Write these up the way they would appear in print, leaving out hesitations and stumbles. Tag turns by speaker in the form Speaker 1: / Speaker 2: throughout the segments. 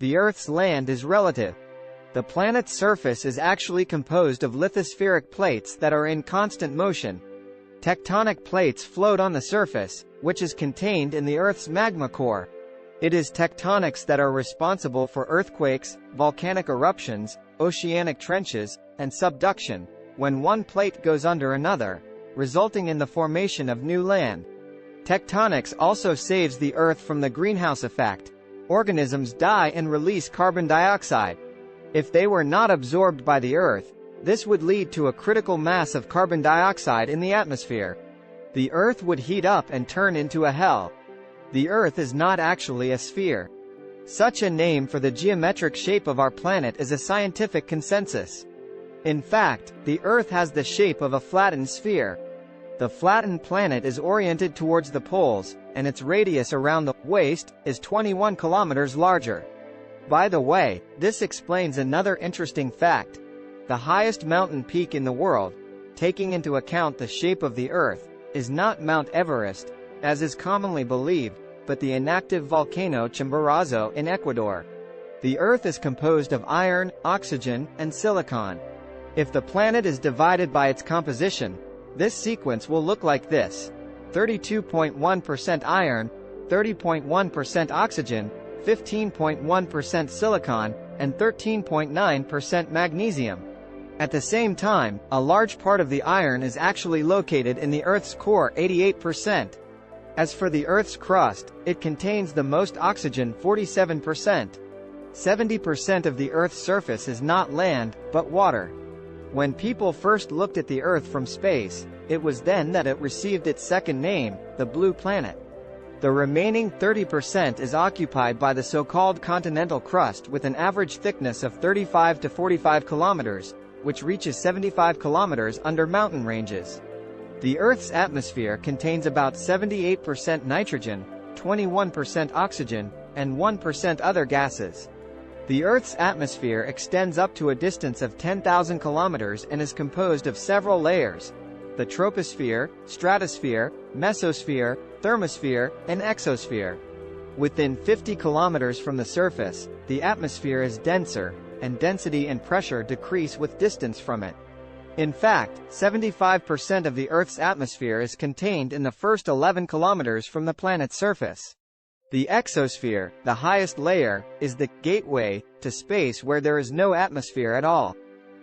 Speaker 1: The Earth's land is relative. The planet's surface is actually composed of lithospheric plates that are in constant motion. Tectonic plates float on the surface, which is contained in the Earth's magma core. It is tectonics that are responsible for earthquakes, volcanic eruptions, oceanic trenches, and subduction, when one plate goes under another, resulting in the formation of new land. Tectonics also saves the Earth from the greenhouse effect. Organisms die and release carbon dioxide. If they were not absorbed by the Earth, this would lead to a critical mass of carbon dioxide in the atmosphere. The Earth would heat up and turn into a hell. The Earth is not actually a sphere. Such a name for the geometric shape of our planet is a scientific consensus. In fact, the Earth has the shape of a flattened sphere. The flattened planet is oriented towards the poles, and its radius around the waist is 21 kilometers larger. By the way, this explains another interesting fact. The highest mountain peak in the world, taking into account the shape of the Earth, is not Mount Everest, as is commonly believed, but the inactive volcano Chimborazo in Ecuador. The Earth is composed of iron, oxygen, and silicon. If the planet is divided by its composition, this sequence will look like this: 32.1% iron, 30.1% oxygen, 15.1% silicon, and 13.9% magnesium. At the same time, a large part of the iron is actually located in the Earth's core, 88%. As for the Earth's crust, it contains the most oxygen, 47%. 70% of the Earth's surface is not land, but water. When people first looked at the Earth from space, it was then that it received its second name, the Blue Planet. The remaining 30% is occupied by the so-called continental crust with an average thickness of 35 to 45 kilometers, which reaches 75 kilometers under mountain ranges. The Earth's atmosphere contains about 78% nitrogen, 21% oxygen, and 1% other gases. The Earth's atmosphere extends up to a distance of 10,000 kilometers and is composed of several layers: the troposphere, stratosphere, mesosphere, thermosphere, and exosphere. Within 50 kilometers from the surface, the atmosphere is denser, and density and pressure decrease with distance from it. In fact, 75% of the Earth's atmosphere is contained in the first 11 kilometers from the planet's surface. The exosphere, the highest layer, is the gateway to space where there is no atmosphere at all.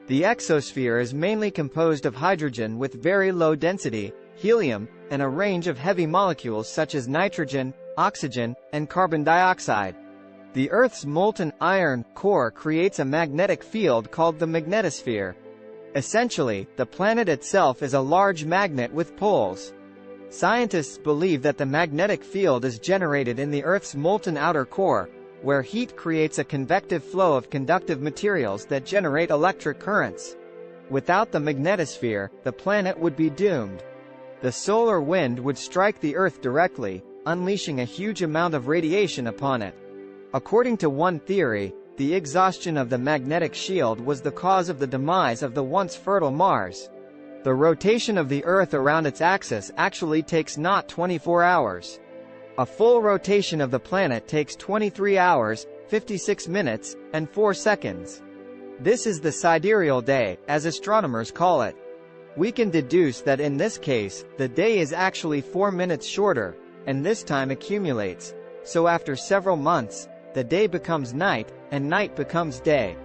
Speaker 1: The exosphere is mainly composed of hydrogen with very low density, helium, and a range of heavy molecules such as nitrogen, oxygen, and carbon dioxide. The Earth's molten iron core creates a magnetic field called the magnetosphere. Essentially, the planet itself is a large magnet with poles. Scientists believe that the magnetic field is generated in the Earth's molten outer core, where heat creates a convective flow of conductive materials that generate electric currents. Without the magnetosphere, the planet would be doomed. The solar wind would strike the Earth directly, unleashing a huge amount of radiation upon it. According to one theory, the exhaustion of the magnetic shield was the cause of the demise of the once fertile Mars. The rotation of the Earth around its axis actually takes not 24 hours. A full rotation of the planet takes 23 hours, 56 minutes, and 4 seconds. This is the sidereal day, as astronomers call it. We can deduce that in this case, the day is actually 4 minutes shorter, and this time accumulates, so after several months, the day becomes night, and night becomes day.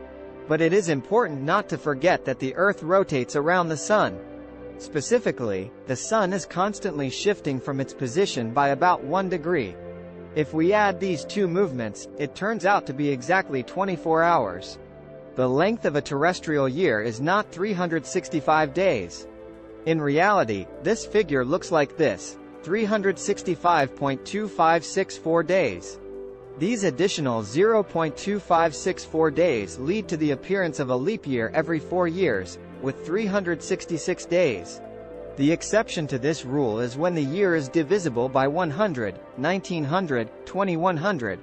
Speaker 1: But it is important not to forget that the Earth rotates around the Sun. Specifically, the Sun is constantly shifting from its position by about 1 degree. If we add these two movements, it turns out to be exactly 24 hours. The length of a terrestrial year is not 365 days. In reality, this figure looks like this: 365.2564 days. These additional 0.2564 days lead to the appearance of a leap year every 4 years, with 366 days. The exception to this rule is when the year is divisible by 100, 1900, 2100.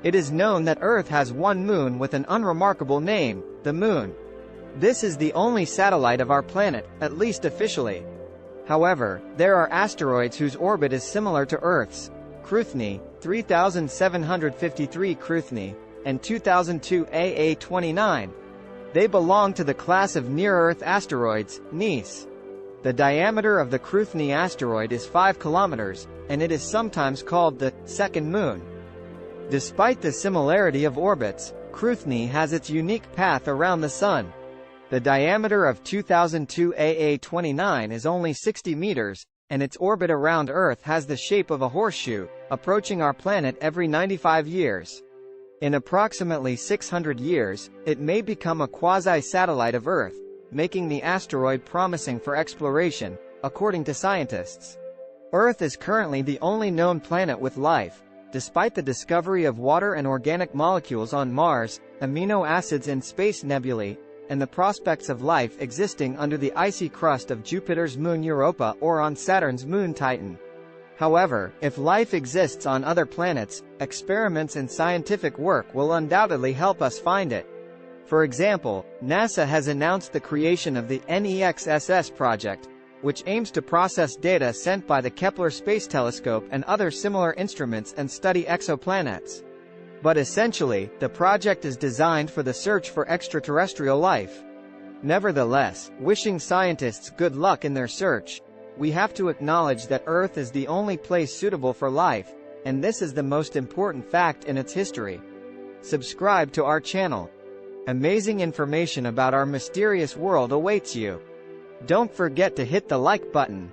Speaker 1: It is known that Earth has one moon with an unremarkable name, the Moon. This is the only satellite of our planet, at least officially. However, there are asteroids whose orbit is similar to Earth's. Cruithne, 3753 Cruithne, and 2002 AA29. They belong to the class of near-Earth asteroids, NEAS. The diameter of the Cruithne asteroid is 5 kilometers, and it is sometimes called the second moon. Despite the similarity of orbits, Cruithne has its unique path around the Sun. The diameter of 2002 AA29 is only 60 meters, and its orbit around Earth has the shape of a horseshoe, approaching our planet every 95 years. In approximately 600 years, it may become a quasi-satellite of Earth, making the asteroid promising for exploration, according to scientists. Earth is currently the only known planet with life, despite the discovery of water and organic molecules on Mars, amino acids in space nebulae, and the prospects of life existing under the icy crust of Jupiter's moon Europa or on Saturn's moon Titan. However, if life exists on other planets, experiments and scientific work will undoubtedly help us find it. For example, NASA has announced the creation of the NEXSS project, which aims to process data sent by the Kepler Space Telescope and other similar instruments and study exoplanets. But essentially, the project is designed for the search for extraterrestrial life. Nevertheless, wishing scientists good luck in their search, we have to acknowledge that Earth is the only place suitable for life, and this is the most important fact in its history. Subscribe to our channel. Amazing information about our mysterious world awaits you. Don't forget to hit the like button.